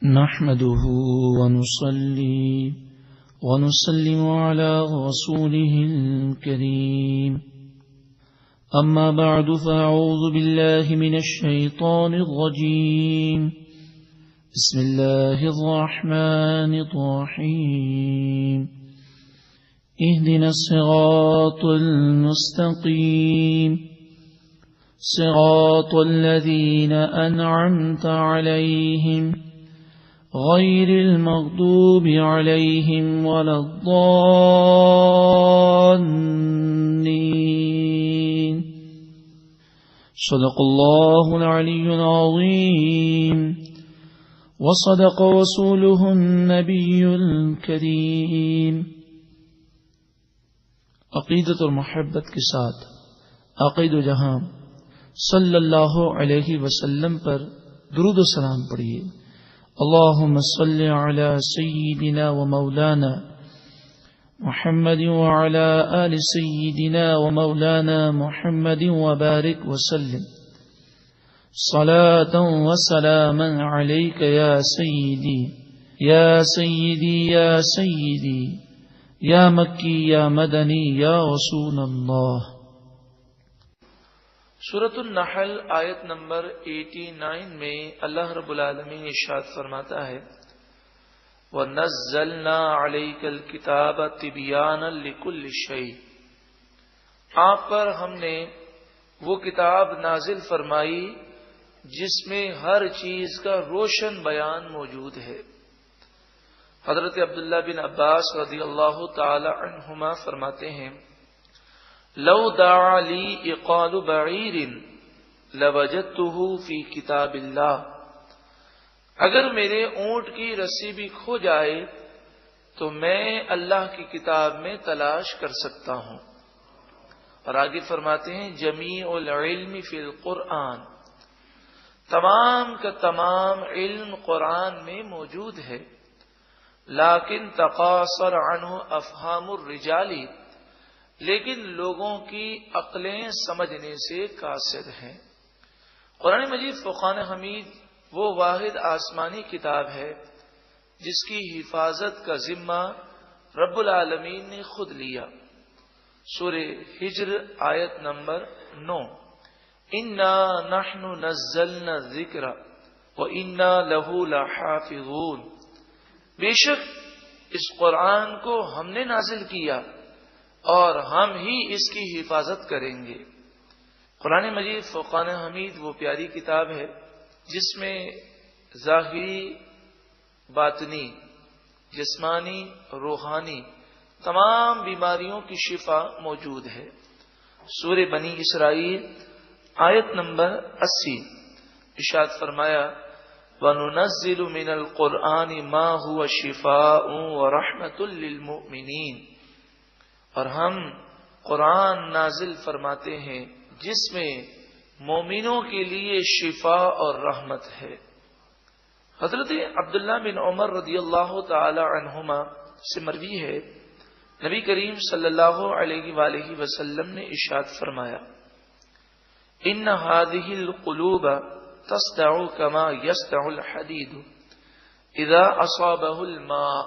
نحمده ونصلي ونسلم على رسوله الكريم أما بعد فأعوذ بالله من الشيطان الرجيم بسم الله الرحمن الرحيم اهدنا الصراط المستقيم صراط الذين أنعمت عليهم غير المغضوب عليهم ولا الضالين صدق الله العلي العظيم وصدق رسوله النبي الكريم. عقیدت اور محبت کے ساتھ عقید و جہاں صلی اللہ علیہ وسلم پر درود و سلام پڑھیے. اللهم صل على سيدنا ومولانا محمد وعلى آل سيدنا ومولانا محمد وبارك وسلم صلاة وسلاما عليك يا سيدي يا سيدي يا سيدي يا مكي يا مدني يا رسول الله. سورۃ النحل آیت نمبر 89 میں اللہ رب العالمین ارشاد فرماتا ہے وَنَزَّلْنَا عَلَيْكَ الْكِتَابَ تِبْيَانًا لِكُلِّ شَيْءٍ، آپ پر ہم نے وہ کتاب نازل فرمائی جس میں ہر چیز کا روشن بیان موجود ہے. حضرت عبداللہ بن عباس رضی اللہ تعالی عنہما فرماتے ہیں لو دعا لی اقال بعیر لوجدته فی کتاب اللہ، اگر میرے اونٹ کی رسی بھی کھو جائے تو میں اللہ کی کتاب میں تلاش کر سکتا ہوں. اور آگے فرماتے ہیں جمیع العلم فی القرآن، تمام کا تمام علم قرآن میں موجود ہے. لیکن تقاصر عنہ افہام الرجال، لیکن لوگوں کی عقلیں سمجھنے سے قاصر ہیں. قرآن مجید فرقان حمید وہ واحد آسمانی کتاب ہے جس کی حفاظت کا ذمہ رب العالمین نے خود لیا. سورہ ہجر آیت نمبر 9 انا نحن نزلنا الذکر وانا لہ لحافظون، بے شک اس قرآن کو ہم نے نازل کیا اور ہم ہی اس کی حفاظت کریں گے. قرآن مجید فرقان حمید وہ پیاری کتاب ہے جس میں ظاہری باطنی جسمانی روحانی تمام بیماریوں کی شفا موجود ہے. سورہ بنی اسرائیل آیت نمبر 80 ارشاد فرمایا وَنُنَزِّلُ مِنَ الْقُرْآنِ مَا هُوَ شِفَاءٌ وَرَحْمَةٌ لِّلْمُؤْمِنِينَ، اور ہم قرآن نازل فرماتے ہیں جس میں مومنوں کے لیے شفا اور رحمت ہے. حضرت عبداللہ بن عمر رضی اللہ تعالی عنہما سے مروی ہے نبی کریم صلی اللہ علیہ وآلہ وسلم نے ارشاد فرمایا ان هذه القلوب تصدع كما يصدع الحديد اذا اصابه الماء.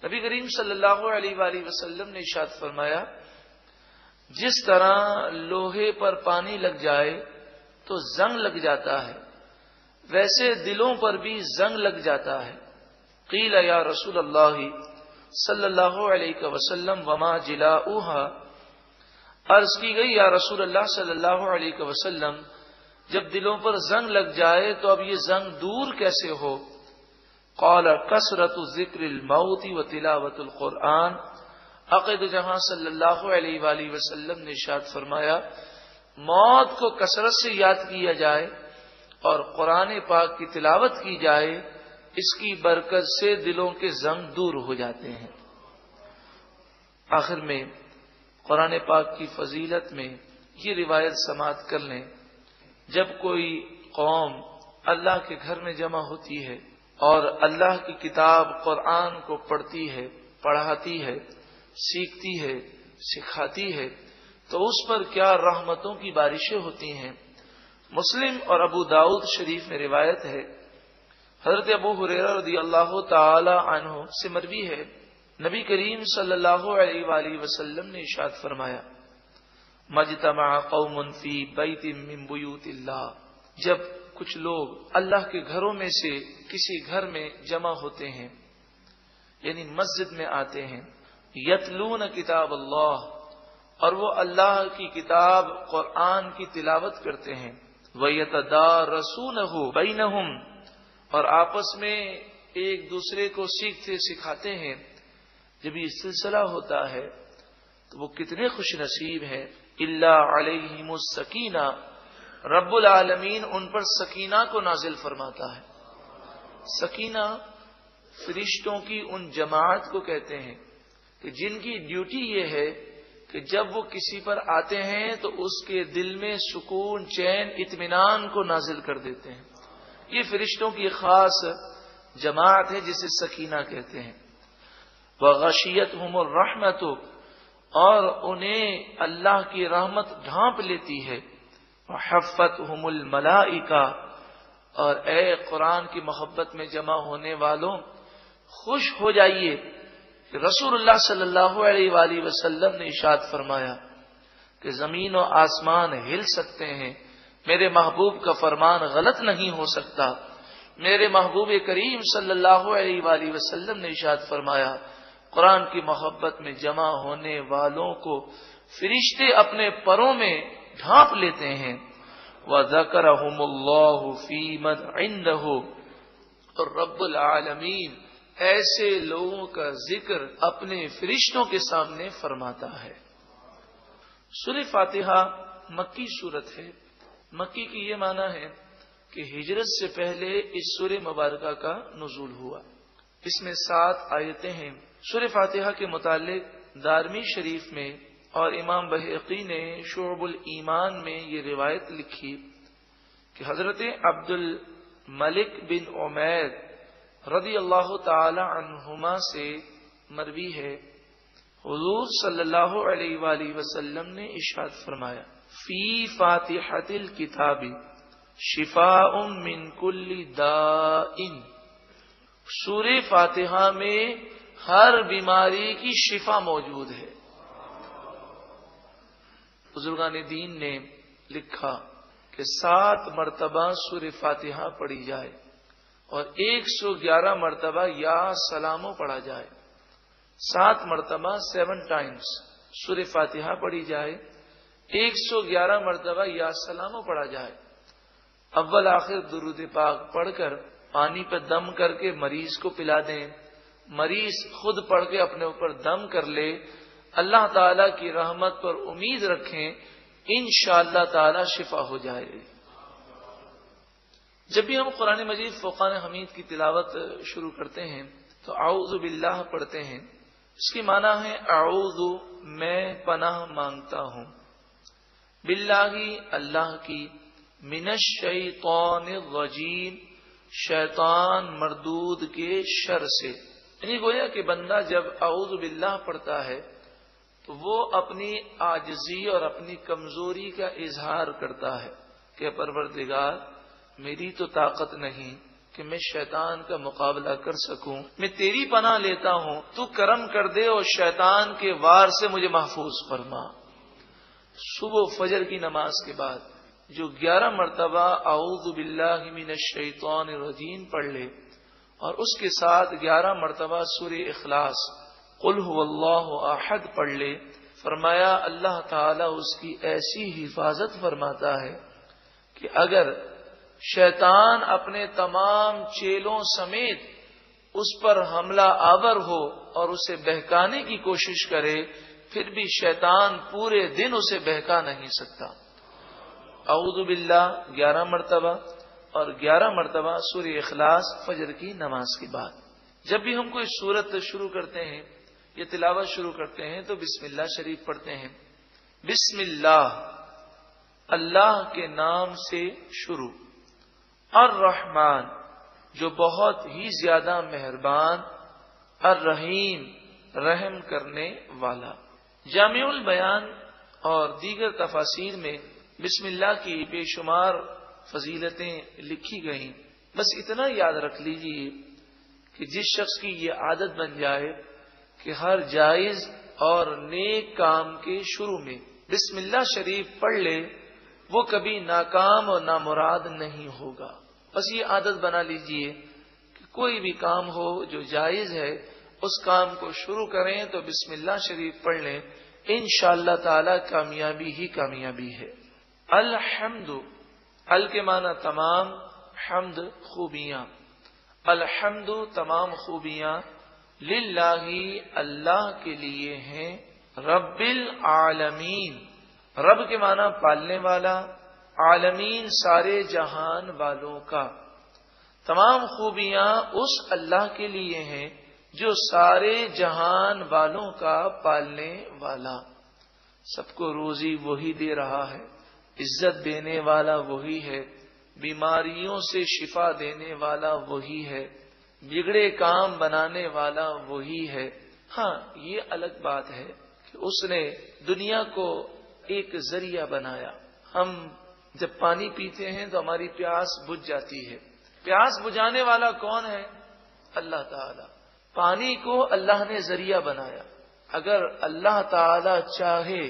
نبی کریم صلی اللہ علیہ وآلہ وسلم نے ارشاد فرمایا جس طرح لوہے پر پانی لگ جائے تو زنگ لگ جاتا ہے ویسے دلوں پر بھی زنگ لگ جاتا ہے. قیل یا رسول اللہ صلی اللہ علیہ وسلم وما جلاؤها، عرض کی گئی یا رسول اللہ صلی اللہ علیہ وسلم جب دلوں پر زنگ لگ جائے تو اب یہ زنگ دور کیسے ہو؟ قال کثرت ذکر الموت و تلاوت القرآن. عقید جہاں صلی اللہ علیہ وآلہ وسلم نے ارشاد فرمایا موت کو کثرت سے یاد کیا جائے اور قرآن پاک کی تلاوت کی جائے، اس کی برکت سے دلوں کے زنگ دور ہو جاتے ہیں. آخر میں قرآن پاک کی فضیلت میں یہ روایت سماعت کر لیں جب کوئی قوم اللہ کے گھر میں جمع ہوتی ہے اور اللہ کی کتاب قرآن کو پڑھتی ہے پڑھاتی ہے سیکھتی ہے سکھاتی ہے تو اس پر کیا رحمتوں کی بارشیں ہوتی ہیں. مسلم اور ابو داؤد شریف میں روایت ہے حضرت ابو ہریرہ رضی اللہ تعالی عنہ سے مروی ہے، نبی کریم صلی اللہ علیہ وآلہ وسلم نے ارشاد فرمایا، مجتمع قوم فی بیت من بیوت اللہ، جب کچھ لوگ اللہ کے گھروں میں سے کسی گھر میں جمع ہوتے ہیں، یعنی مسجد میں آتے ہیں، یتلون کتاب اللہ، اور وہ اللہ کی کتاب قرآن کی تلاوت کرتے ہیں، وَيَتَدَارَسُونَهُ بَيْنَهُمْ، اور آپس میں ایک دوسرے کو سیکھتے سکھاتے ہیں۔ جب یہ سلسلہ ہوتا ہے تو وہ کتنے خوش نصیب ہیں۔ اللہ علیہم السکینہ، رب العالمین ان پر سکینہ کو نازل فرماتا ہے۔ سکینہ فرشتوں کی ان جماعت کو کہتے ہیں کہ جن کی ڈیوٹی یہ ہے کہ جب وہ کسی پر آتے ہیں تو اس کے دل میں سکون، چین، اطمینان کو نازل کر دیتے ہیں۔ یہ فرشتوں کی خاص جماعت ہے جسے سکینہ کہتے ہیں۔ وغشیتہم الرحمۃ، اور انہیں اللہ کی رحمت ڈھانپ لیتی ہے۔ وحفتہم الملائکہ، اور اے قرآن کی محبت میں جمع ہونے والوں، خوش ہو جائیے کہ رسول اللہ صلی اللہ علیہ وآلہ وسلم نے ارشاد فرمایا کہ زمین و آسمان ہل سکتے ہیں، میرے محبوب کا فرمان غلط نہیں ہو سکتا۔ میرے محبوب کریم صلی اللہ علیہ وآلہ وسلم نے ارشاد فرمایا، قرآن کی محبت میں جمع ہونے والوں کو فرشتے اپنے پروں میں ڈھانپ لیتے ہیں۔ وَذَكَرَهُمُ اللَّهُ فِي مَنْ عِنْدَهُ، اور رب العالمین ایسے لوگوں کا ذکر اپنے فرشتوں کے سامنے فرماتا ہے۔ سورہ فاتحہ مکی سورت ہے۔ مکی کی یہ معنی ہے کہ ہجرت سے پہلے اس سورہ مبارکہ کا نزول ہوا۔ اس میں 7 آیتیں ہیں۔ سورہ فاتحہ کے متعلق دارمی شریف میں اور امام بہقی نے شعب الایمان میں یہ روایت لکھی کہ حضرت عبد الملک بن عمیر رضی اللہ تعالی عنہما سے مروی ہے، حضور صلی اللہ علیہ وآلہ وسلم نے ارشاد فرمایا، فی فاتحۃ الکتاب شفاء من کل داء، سورہ فاتحہ میں ہر بیماری کی شفا موجود ہے۔ بزرگان دین نے لکھا کہ 7 مرتبہ سورہ فاتحہ پڑھی جائے اور 111 مرتبہ یا سلامو پڑھا جائے۔ 7 مرتبہ 7 ٹائمز سورہ فاتحہ پڑھی جائے، 111 مرتبہ یا سلامو پڑھا جائے۔ اول آخر درود پاک پڑھ کر پانی پہ دم کر کے مریض کو پلا دیں، مریض خود پڑھ کے اپنے اوپر دم کر لے، اللہ تعالی کی رحمت پر امید رکھیں، انشاءاللہ تعالی شفا ہو جائے گی۔ جب بھی ہم قرآن مجید فرقان حمید کی تلاوت شروع کرتے ہیں تو اعوذ باللہ پڑھتے ہیں۔ اس کی معنی ہے اعوذ، میں پناہ مانگتا ہوں، باللہ اللہ کی، من الشیطان الرجیم، شیطان مردود کے شر سے۔ یعنی گویا کہ بندہ جب اعوذ باللہ پڑھتا ہے تو وہ اپنی عاجزی اور اپنی کمزوری کا اظہار کرتا ہے کہ پروردگار میری تو طاقت نہیں کہ میں شیطان کا مقابلہ کر سکوں، میں تیری پناہ لیتا ہوں، تو کرم کر دے اور شیطان کے وار سے مجھے محفوظ فرما۔ صبح فجر کی نماز کے بعد جو 11 مرتبہ اعوذ باللہ من الشیطان الرجیم پڑھ لے اور اس کے ساتھ 11 مرتبہ سورہ اخلاص قل هو اللہ احد پڑھ لے، فرمایا اللہ تعالی اس کی ایسی حفاظت فرماتا ہے کہ اگر شیطان اپنے تمام چیلوں سمیت اس پر حملہ آور ہو اور اسے بہکانے کی کوشش کرے پھر بھی شیطان پورے دن اسے بہکا نہیں سکتا۔ اعوذ باللہ 11 مرتبہ اور 11 مرتبہ سورہ اخلاص فجر کی نماز کے بعد۔ جب بھی ہم کوئی سورت شروع کرتے ہیں یا تلاوت شروع کرتے ہیں تو بسم اللہ شریف پڑھتے ہیں۔ بسم اللہ، اللہ کے نام سے شروع، الرحمن جو بہت ہی زیادہ مہربان، الرحیم رحم کرنے والا۔ جامع البیان اور دیگر تفاسیر میں بسم اللہ کی بے شمار فضیلتیں لکھی گئیں۔ بس اتنا یاد رکھ لیجئے کہ جس شخص کی یہ عادت بن جائے کہ ہر جائز اور نیک کام کے شروع میں بسم اللہ شریف پڑھ لے، وہ کبھی ناکام اور نامراد نہیں ہوگا۔ بس یہ عادت بنا لیجئے کہ کوئی بھی کام ہو جو جائز ہے اس کام کو شروع کریں تو بسم اللہ شریف پڑھ لیں، انشاءاللہ تعالی کامیابی ہی کامیابی ہے۔ الحمد، ال کے معنی تمام، حمد خوبیاں، الحمد تمام خوبیاں، للہ اللہ کے لیے ہیں، رب العالمین، رب کے معنی پالنے والا، عالمین سارے جہان والوں کا، تمام خوبیاں اس اللہ کے لیے ہیں جو سارے جہان والوں کا پالنے والا، سب کو روزی وہی دے رہا ہے، عزت دینے والا وہی ہے، بیماریوں سے شفا دینے والا وہی ہے، بگڑے کام بنانے والا وہی ہے۔ ہاں یہ الگ بات ہے کہ اس نے دنیا کو ایک ذریعہ بنایا۔ ہم جب پانی پیتے ہیں تو ہماری پیاس بجھ جاتی ہے، پیاس بجھانے والا کون ہے؟ اللہ تعالی۔ پانی کو اللہ نے ذریعہ بنایا، اگر اللہ تعالی چاہے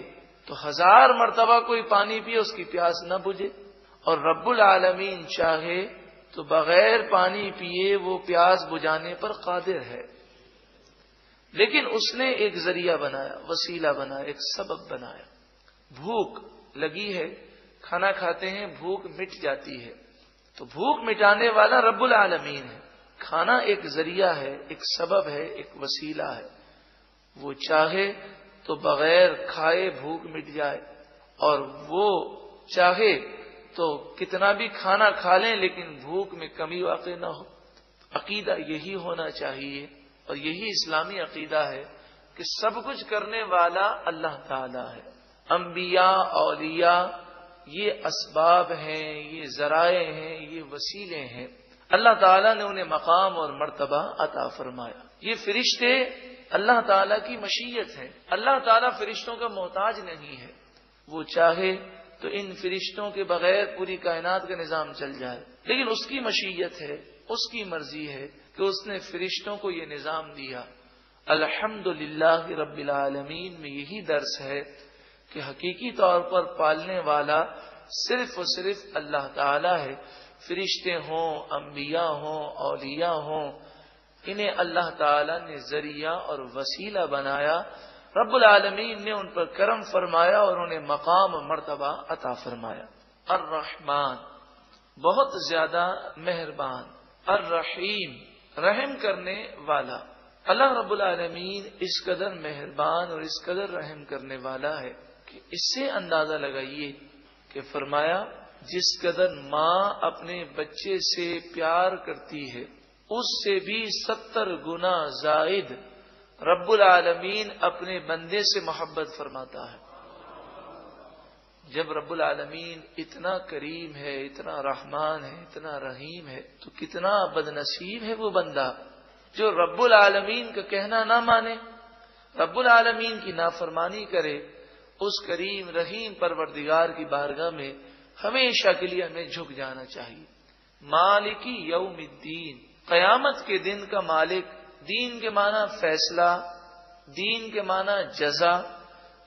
تو 1000 مرتبہ کوئی پانی پیے اس کی پیاس نہ بجھے، اور رب العالمین چاہے تو بغیر پانی پیے وہ پیاس بجھانے پر قادر ہے، لیکن اس نے ایک ذریعہ بنایا، وسیلہ بنایا، ایک سبب بنایا۔ بھوک لگی ہے، کھانا کھاتے ہیں، بھوک مٹ جاتی ہے، تو بھوک مٹانے والا رب العالمین ہے۔ کھانا ایک ذریعہ ہے، ایک سبب ہے، ایک وسیلہ ہے، وہ چاہے تو بغیر کھائے بھوک مٹ جائے، اور وہ چاہے تو کتنا بھی کھانا کھا لیں لیکن بھوک میں کمی واقع نہ ہو۔ عقیدہ یہی ہونا چاہیے، اور یہی اسلامی عقیدہ ہے کہ سب کچھ کرنے والا اللہ تعالی ہے۔ انبیاء، اولیاء یہ اسباب ہیں، یہ ذرائع ہیں، یہ وسیلے ہیں، اللہ تعالیٰ نے انہیں مقام اور مرتبہ عطا فرمایا۔ یہ فرشتے اللہ تعالیٰ کی مشیت ہے، اللہ تعالیٰ فرشتوں کا محتاج نہیں ہے، وہ چاہے تو ان فرشتوں کے بغیر پوری کائنات کا نظام چل جائے، لیکن اس کی مشیت ہے، اس کی مرضی ہے کہ اس نے فرشتوں کو یہ نظام دیا۔ الحمدللہ رب العالمین میں یہی درس ہے کہ حقیقی طور پر پالنے والا صرف اور صرف اللہ تعالی ہے۔ فرشتے ہوں، انبیاء ہوں، اولیاء ہوں، انہیں اللہ تعالی نے ذریعہ اور وسیلہ بنایا، رب العالمین نے ان پر کرم فرمایا اور انہیں مقام و مرتبہ عطا فرمایا۔ الرحمن، بہت زیادہ مہربان، الرحیم، رحم کرنے والا۔ اللہ رب العالمین اس قدر مہربان اور اس قدر رحم کرنے والا ہے کہ اس سے اندازہ لگائیے کہ فرمایا جس قدر ماں اپنے بچے سے پیار کرتی ہے اس سے بھی 70 گنا زائد رب العالمین اپنے بندے سے محبت فرماتا ہے۔ جب رب العالمین اتنا کریم ہے، اتنا رحمان ہے، اتنا رحیم ہے، تو کتنا بدنصیب ہے وہ بندہ جو رب العالمین کا کہنا نہ مانے، رب العالمین کی نافرمانی کرے۔ اس کریم رحیم پروردگار کی بارگاہ میں ہمیشہ کے لیے ہمیں جھک جانا چاہیے۔ مالکی یوم الدین، قیامت کے دن کا مالک، دین کے معنی فیصلہ، دین کے معنی جزا،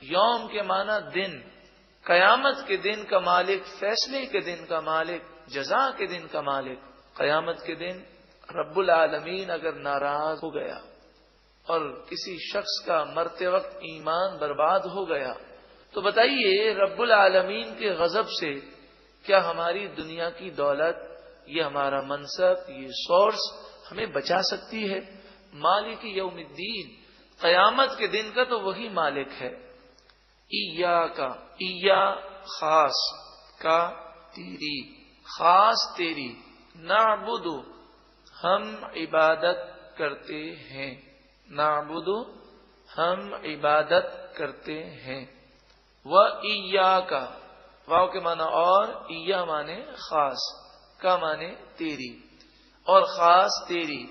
یوم کے معنی دن، قیامت کے دن کا مالک، فیصلے کے دن کا مالک، جزا کے دن کا مالک۔ قیامت کے دن رب العالمین اگر ناراض ہو گیا اور کسی شخص کا مرتے وقت ایمان برباد ہو گیا تو بتائیے رب العالمین کے غضب سے کیا ہماری دنیا کی دولت، یہ ہمارا منصب، یہ سورس ہمیں بچا سکتی ہے؟ مالک یوم الدین، قیامت کے دن کا تو وہی مالک ہے۔ ایا خاص کا تیری، خاص تیری، نعبد ہم عبادت کرتے ہیں، نعبد ہم عبادت کرتے ہیں، وَإِيَّاكَ، واو کے معنی اور، ایا معنی خاص، کا معنی تیری، اور خاص تیری،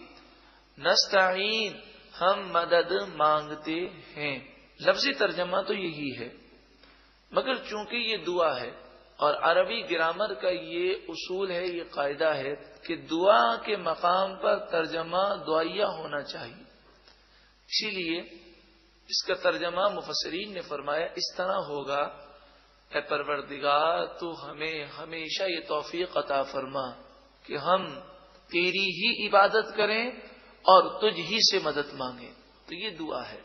نستعین ہم مدد مانگتے ہیں۔ لفظی ترجمہ تو یہی ہے، مگر چونکہ یہ دعا ہے اور عربی گرامر کا یہ اصول ہے، یہ قاعدہ ہے کہ دعا کے مقام پر ترجمہ دعائیہ ہونا چاہیے. اسی لیے اس کا ترجمہ مفسرین نے فرمایا اس طرح ہوگا: اے پروردگار تو ہمیں ہمیشہ یہ توفیق عطا فرما کہ ہم تیری ہی عبادت کریں اور تجھ ہی سے مدد مانگیں. تو یہ دعا ہے.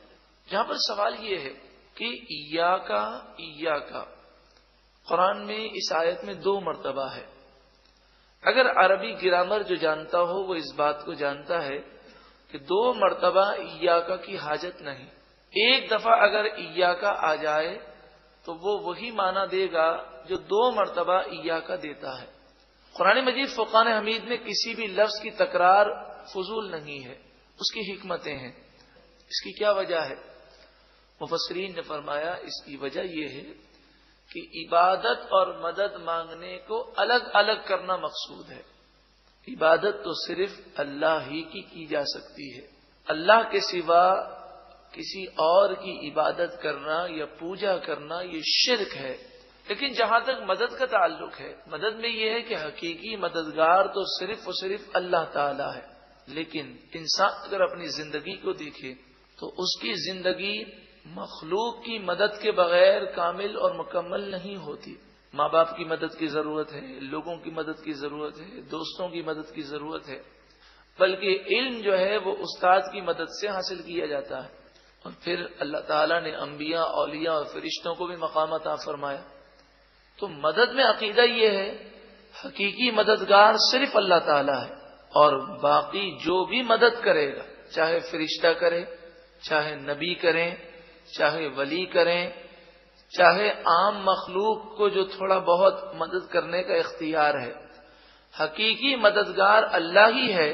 جہاں پر سوال یہ ہے کہ ایاکا قرآن میں اس آیت میں 2 مرتبہ ہے. اگر عربی گرامر جو جانتا ہو وہ اس بات کو جانتا ہے کہ 2 مرتبہ ایاکا کی حاجت نہیں. ایک دفعہ اگر ایاکا آ جائے تو وہ وہی معنی دے گا جو 2 مرتبہ ایاکا دیتا ہے. قرآن مجید فرقان حمید میں کسی بھی لفظ کی تکرار فضول نہیں ہے، اس کی حکمتیں ہیں. اس کی کیا وجہ ہے؟ مفسرین نے فرمایا اس کی وجہ یہ ہے کہ عبادت اور مدد مانگنے کو الگ الگ کرنا مقصود ہے. عبادت تو صرف اللہ ہی کی جا سکتی ہے. اللہ کے سوا کسی اور کی عبادت کرنا یا پوجا کرنا یہ شرک ہے. لیکن جہاں تک مدد کا تعلق ہے، مدد میں یہ ہے کہ حقیقی مددگار تو صرف و صرف اللہ تعالی ہے. لیکن انسان اگر اپنی زندگی کو دیکھے تو اس کی زندگی مخلوق کی مدد کے بغیر کامل اور مکمل نہیں ہوتی. ماں باپ کی مدد کی ضرورت ہے، لوگوں کی مدد کی ضرورت ہے، دوستوں کی مدد کی ضرورت ہے. بلکہ علم جو ہے وہ استاد کی مدد سے حاصل کیا جاتا ہے. اور پھر اللہ تعالیٰ نے انبیاء، اولیاء اور فرشتوں کو بھی مقام عطا فرمایا. تو مدد میں عقیدہ یہ ہے حقیقی مددگار صرف اللہ تعالیٰ ہے، اور باقی جو بھی مدد کرے گا، چاہے فرشتہ کرے، چاہے نبی کریں، چاہے ولی کریں، چاہے عام مخلوق کو جو تھوڑا بہت مدد کرنے کا اختیار ہے، حقیقی مددگار اللہ ہی ہے.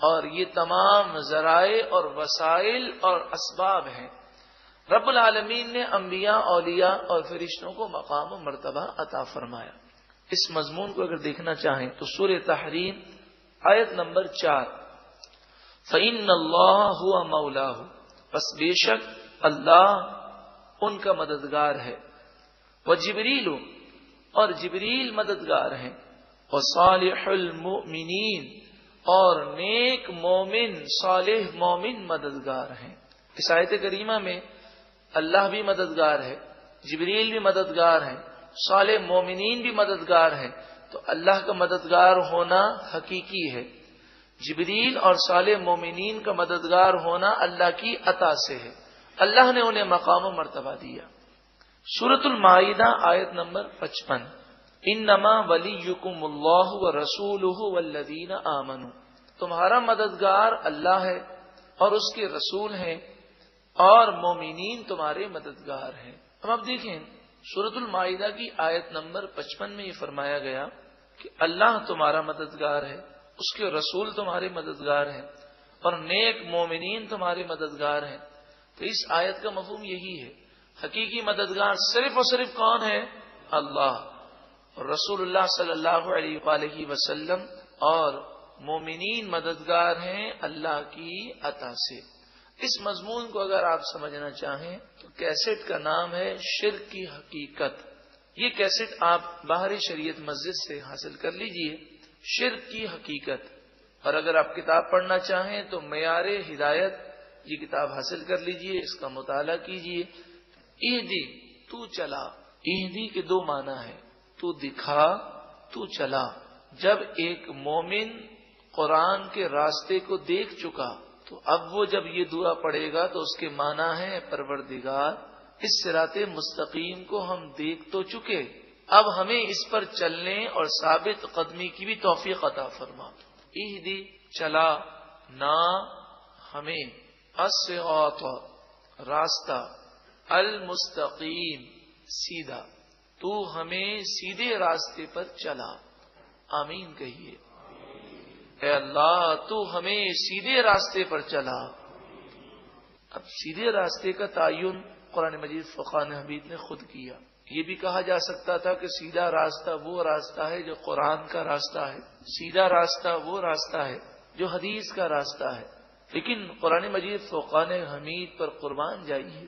اور یہ تمام ذرائع اور وسائل اور اسباب ہیں. رب العالمین نے انبیاء، اولیاء اور فرشتوں کو مقام و مرتبہ عطا فرمایا. اس مضمون کو اگر دیکھنا چاہیں تو سورہ تحریم آیت نمبر 4، فَإِنَّ اللَّهَ هُوَ مَوْلَاهُ، پس بے شک اللہ ان کا مددگار ہے. وَجِبْرِيلُ، اور جبریل مددگار ہیں. وَصَالِحُ الْمُؤْمِنِينَ، اور نیک مومن، صالح مومن مددگار ہیں. اس آیت کریمہ میں اللہ بھی مددگار ہے، جبریل بھی مددگار ہیں، صالح مومنین بھی مددگار ہیں. تو اللہ کا مددگار ہونا حقیقی ہے. جبریل اور صالح مومنین کا مددگار ہونا اللہ کی عطا سے ہے. اللہ نے انہیں مقام و مرتبہ دیا. سورۃ المائدہ آیت نمبر 55، انما ولیکم اللہ ورسولہ والذین آمنوا، تمہارا مددگار اللہ ہے اور اس کے رسول ہیں اور مومنین تمہارے مددگار ہیں. اب دیکھیں سورۃ المائدہ کی آیت نمبر 55 میں یہ فرمایا گیا کہ اللہ تمہارا مددگار ہے، اس کے رسول تمہارے مددگار ہیں اور نیک مومنین تمہارے مددگار ہیں. تو اس آیت کا مفہوم یہی ہے، حقیقی مددگار صرف اور صرف کون ہے؟ اللہ. اور رسول اللہ صلی اللہ علیہ وآلہ وسلم اور مومنین مددگار ہیں اللہ کی عطا سے. اس مضمون کو اگر آپ سمجھنا چاہیں تو کیسٹ کا نام ہے شرک کی حقیقت. یہ کیسٹ آپ باہر شریعت مسجد سے حاصل کر لیجئے، شرک کی حقیقت. اور اگر آپ کتاب پڑھنا چاہیں تو معیار ہدایت، یہ کتاب حاصل کر لیجئے، اس کا مطالعہ کیجئے. اہدی، تو چلا. اہدی کے 2 معنی ہیں، تو دکھا، تو چلا. جب ایک مومن قرآن کے راستے کو دیکھ چکا تو اب وہ جب یہ دعا پڑھے گا تو اس کے معنی ہے پروردگار اس صراط مستقیم کو ہم دیکھ تو چکے، اب ہمیں اس پر چلنے اور ثابت قدمی کی بھی توفیق عطا فرما. اہدی، چلا، نا ہمیں، الصراط، راستہ، المستقیم، سیدھا، تو ہمیں سیدھے راستے پر چلا. آمین کہیے. اے اللہ تو ہمیں سیدھے راستے پر چلا. اب سیدھے راستے کا تعین قرآن مجید فرقان حمید نے خود کیا. یہ بھی کہا جا سکتا تھا کہ سیدھا راستہ وہ راستہ ہے جو قرآن کا راستہ ہے، سیدھا راستہ وہ راستہ ہے جو حدیث کا راستہ ہے. لیکن قرآن مجید فرقان حمید پر قربان جائیے،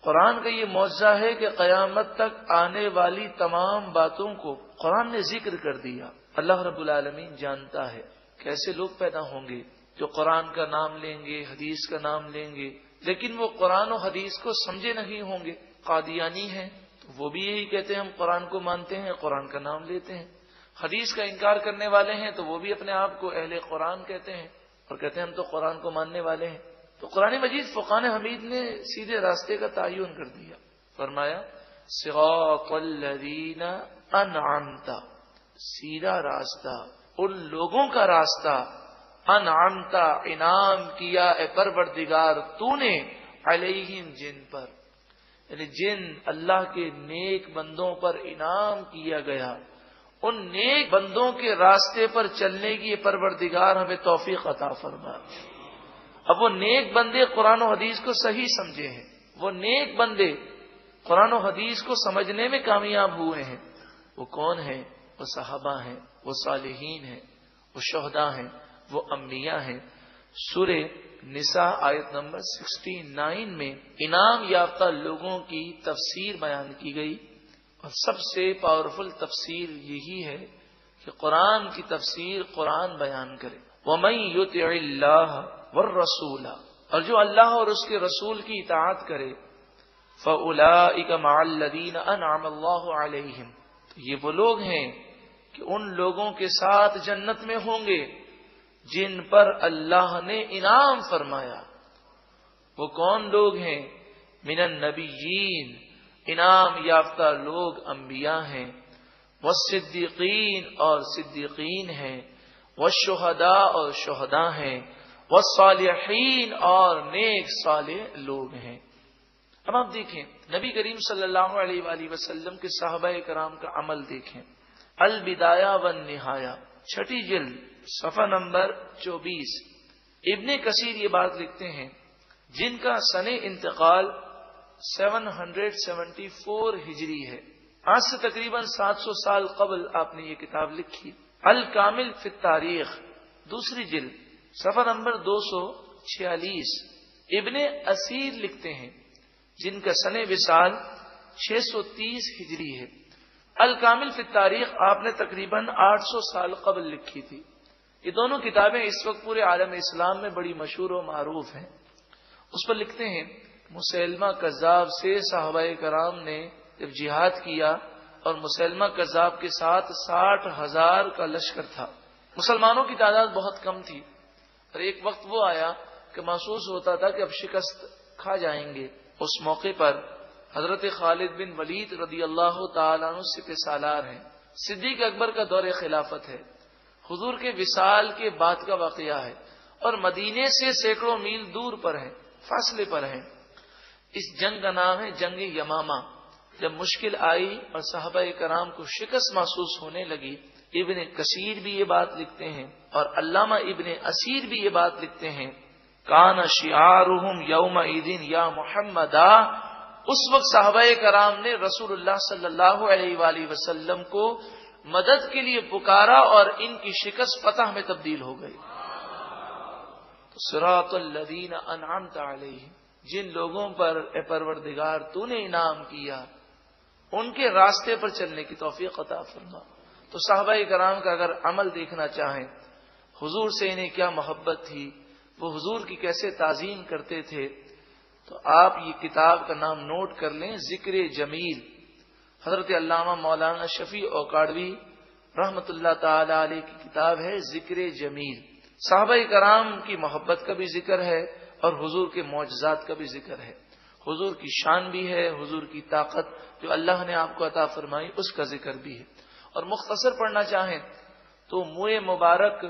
قرآن کا یہ معجزہ ہے کہ قیامت تک آنے والی تمام باتوں کو قرآن نے ذکر کر دیا۔ اللہ رب العالمین جانتا ہے کیسے لوگ پیدا ہوں گے جو قرآن کا نام لیں گے، حدیث کا نام لیں گے، لیکن وہ قرآن و حدیث کو سمجھے نہیں ہوں گے۔ قادیانی ہیں تو وہ بھی یہی کہتے ہیں ہم قرآن کو مانتے ہیں، قرآن کا نام لیتے ہیں۔ حدیث کا انکار کرنے والے ہیں تو وہ بھی اپنے آپ کو اہل قرآن کہتے ہیں اور کہتے ہیں ہم تو قرآن کو ماننے والے ہیں۔ تو قرآن مجید فقہان حمید نے سیدھے راستے کا تعین کر دیا، فرمایا صراط الذین انعمت، سیدھا راستہ ان لوگوں کا راستہ، انعمت انعام کیا اے پروردگار تو نے، علیہم جن پر، یعنی جن اللہ کے نیک بندوں پر انعام کیا گیا، ان نیک بندوں کے راستے پر چلنے کی پروردگار ہمیں توفیق عطا فرما۔ اب وہ نیک بندے قرآن و حدیث کو صحیح سمجھے ہیں، وہ نیک بندے قرآن و حدیث کو سمجھنے میں کامیاب ہوئے ہیں، وہ کون ہیں؟ وہ صحابہ ہیں، وہ صالحین ہیں، وہ شہداء ہیں، وہ انبیاء ہیں۔ سورہ نساء آیت نمبر 69 میں انعام یافتہ لوگوں کی تفسیر بیان کی گئی، اور سب سے پاورفل تفسیر یہی ہے کہ قرآن کی تفسیر قرآن بیان کرے۔ وَمَن يُطِعِ اللَّهَ وَالرَّسُولَ، اور جو اللہ اور اس کے رسول کی اطاعت کرے، فَأُولَئِكَ مَعَ الَّذِينَ أَنْعَمَ اللَّهُ عَلَيْهِمْ، تو یہ وہ لوگ ہیں کہ ان لوگوں کے ساتھ جنت میں ہوں گے جن پر اللہ نے انعام فرمایا۔ وہ کون لوگ ہیں؟ من النبیین، انعام یافتہ لوگ انبیاء ہیں، والصدیقین اور صدیقین ہیں، والشہداء اور شہداء ہیں، والصالحین اور نیک صالح لوگ ہیں۔ اب آپ دیکھیں نبی کریم صلی اللہ علیہ وآلہ وسلم کے صحابہ کرام کا عمل دیکھیں۔ البدایہ والنہایہ، 6 جلد، صفحہ نمبر 24، ابن کثیر یہ بات لکھتے ہیں، جن کا سن انتقال 774 ہجری ہے، آج سے تقریباً 700 سال قبل آپ نے یہ کتاب لکھی۔ الکامل فی التاریخ، 2 جلد، صفحہ نمبر 246، ابن اسیر لکھتے ہیں، جن کا سن وصال 630 ہجری ہے۔ الکامل فی التاریخ آپ نے تقریباً 800 سال قبل لکھی تھی۔ یہ دونوں کتابیں اس وقت پورے عالم اسلام میں بڑی مشہور و معروف ہیں۔ اس پر لکھتے ہیں مسیلمہ کذاب سے صحابہ کرام نے جب جہاد کیا اور مسیلمہ کذاب کے ساتھ 60,000 کا لشکر تھا، مسلمانوں کی تعداد بہت کم تھی، اور ایک وقت وہ آیا کہ محسوس ہوتا تھا کہ اب شکست کھا جائیں گے۔ اس موقع پر حضرت خالد بن ولید رضی اللہ تعالیٰ عنہ سپہ سالار ہیں، صدیق اکبر کا دور خلافت ہے، حضور کے وصال کے بعد کا واقعہ ہے، اور مدینے سے سینکڑوں میل دور پر ہیں، فاصلے پر ہیں۔ اس جنگ کا نام ہے جنگ یمامہ۔ جب مشکل آئی اور صحابہ کرام کو شکست محسوس ہونے لگی، ابن کثیر بھی یہ بات لکھتے ہیں اور علامہ ابن اسیر بھی یہ بات لکھتے ہیں، کان شعارہم یومئذ یا محمدا، اس وقت صحابہ کرام نے رسول اللہ صلی اللہ علیہ وآلہ وسلم کو مدد کے لیے پکارا اور ان کی شکست فتح میں تبدیل ہو گئی۔ صراط الذین انعمت علیہم، جن لوگوں پر اے پروردگار تو نے انعام کیا ان کے راستے پر چلنے کی توفیق عطا فرما۔ تو صحابہ کرام کا اگر عمل دیکھنا چاہیں، حضور سے انہیں کیا محبت تھی، وہ حضور کی کیسے تعظیم کرتے تھے، تو آپ یہ کتاب کا نام نوٹ کر لیں، ذکر جمیل، حضرت علامہ مولانا شفیع اوکاڑوی رحمت اللہ تعالی علیہ کی کتاب ہے ذکر جمیل۔ صحابہ کرام کی محبت کا بھی ذکر ہے اور حضور کے معجزات کا بھی ذکر ہے، حضور کی شان بھی ہے، حضور کی طاقت جو اللہ نے آپ کو عطا فرمائی اس کا ذکر بھی ہے۔ اور مختصر پڑھنا چاہیں تو منہ مبارک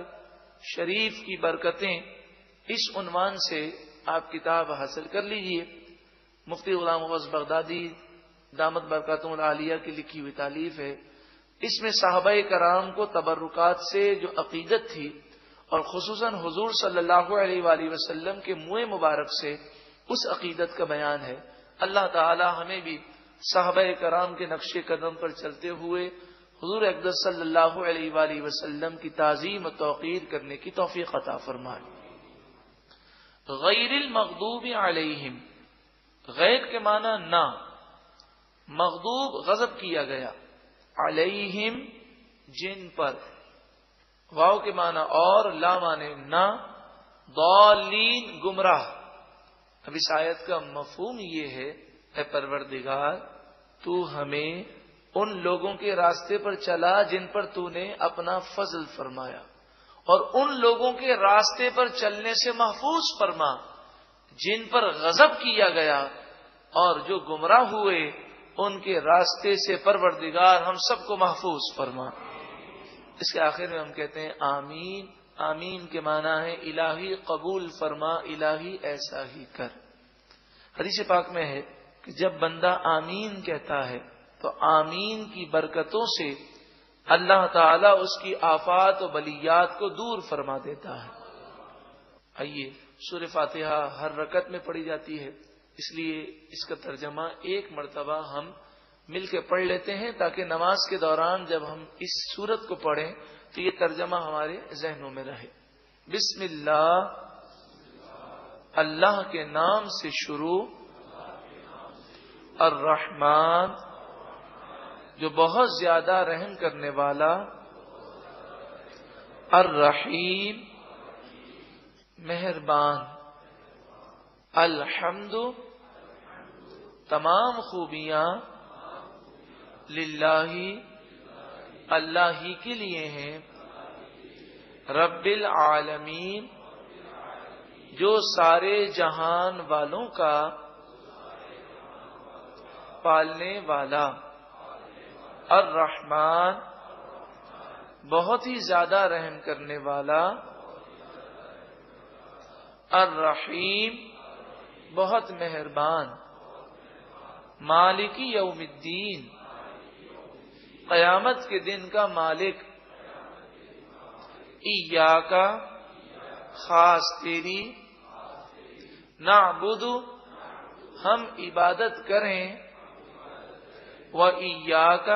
شریف کی برکتیں، اس عنوان سے آپ کتاب حاصل کر لیجئے۔ مفتی غلام غوث بغدادی دامت برکاتہم العالیہ کی لکھی ہوئی تالیف ہے۔ اس میں صحابہ کرام کو تبرکات سے جو عقیدت تھی اور خصوصاً حضور صلی اللہ علیہ وآلہ وسلم کے منہ مبارک سے اس عقیدت کا بیان ہے۔ اللہ تعالی ہمیں بھی صحابہ کرام کے نقش قدم پر چلتے ہوئے حضور اقدس صلی اللہ علیہ وآلہ وسلم کی تعظیم و توقیر کرنے کی توفیق عطا فرمائے۔ غیر المغضوب علیہم، غیر کے معنی نہ، مغضوب غضب کیا گیا، علیہم جن پر، واو کے معنی اور، لا معنی نہ، ضالین گمراہ۔ اب اس آیت کا مفہوم یہ ہے، اے پروردگار تو ہمیں ان لوگوں کے راستے پر چلا جن پر تو نے اپنا فضل فرمایا، اور ان لوگوں کے راستے پر چلنے سے محفوظ فرما جن پر غضب کیا گیا، اور جو گمراہ ہوئے ان کے راستے سے پروردگار ہم سب کو محفوظ فرما۔ اس کے آخر میں ہم کہتے ہیں آمین۔ آمین کے معنی ہے الہی قبول فرما، الہی ایسا ہی کر۔ حدیث پاک میں ہے کہ جب بندہ آمین کہتا ہے تو آمین کی برکتوں سے اللہ تعالیٰ اس کی آفات و بلیات کو دور فرما دیتا ہے۔ آئیے سورہ فاتحہ ہر رکعت میں پڑھی جاتی ہے، اس لیے اس کا ترجمہ ایک مرتبہ ہم مل کے پڑھ لیتے ہیں تاکہ نماز کے دوران جب ہم اس سورت کو پڑھیں تو یہ ترجمہ ہمارے ذہنوں میں رہے۔ بسم اللہ، اللہ کے نام سے شروع، الرحمن جو بہت زیادہ رحم کرنے والا، الرحیم مہربان، الحمد تمام خوبیاں، للہ اللہ ہی کے لیے ہیں، رب العالمین جو سارے جہان والوں کا پالنے والا، الرحمن بہت ہی زیادہ رحم کرنے والا، الرحیم بہت مہربان، مالک یوم الدین قیامت کے دن کا مالک، ایاک خاص تیری، نعبد ہم عبادت کریں، و ایاک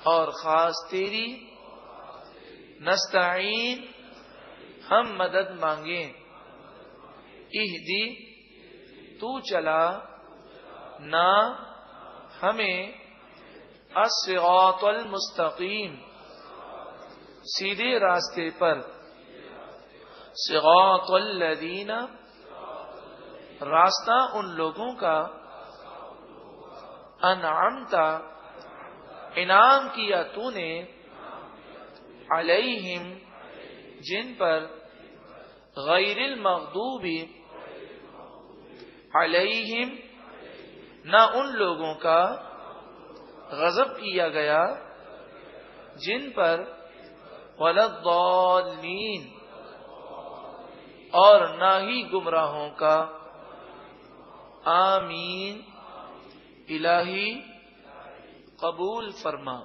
اور خاص تیری، نستعین ہم مدد مانگیں، اہدی تو چلا، نا ہمیں، الصراط المستقیم سیدھے راستے پر، صراط الذین راستہ ان لوگوں کا، انعمت انعام کیا تو نے، علیہم جن پر، غیر المغضوب علیہم نہ ان لوگوں کا غضب کیا گیا جن پر، ولا الضالین اور نہ ہی گمراہوں کا، آمین الہی قبول فرما۔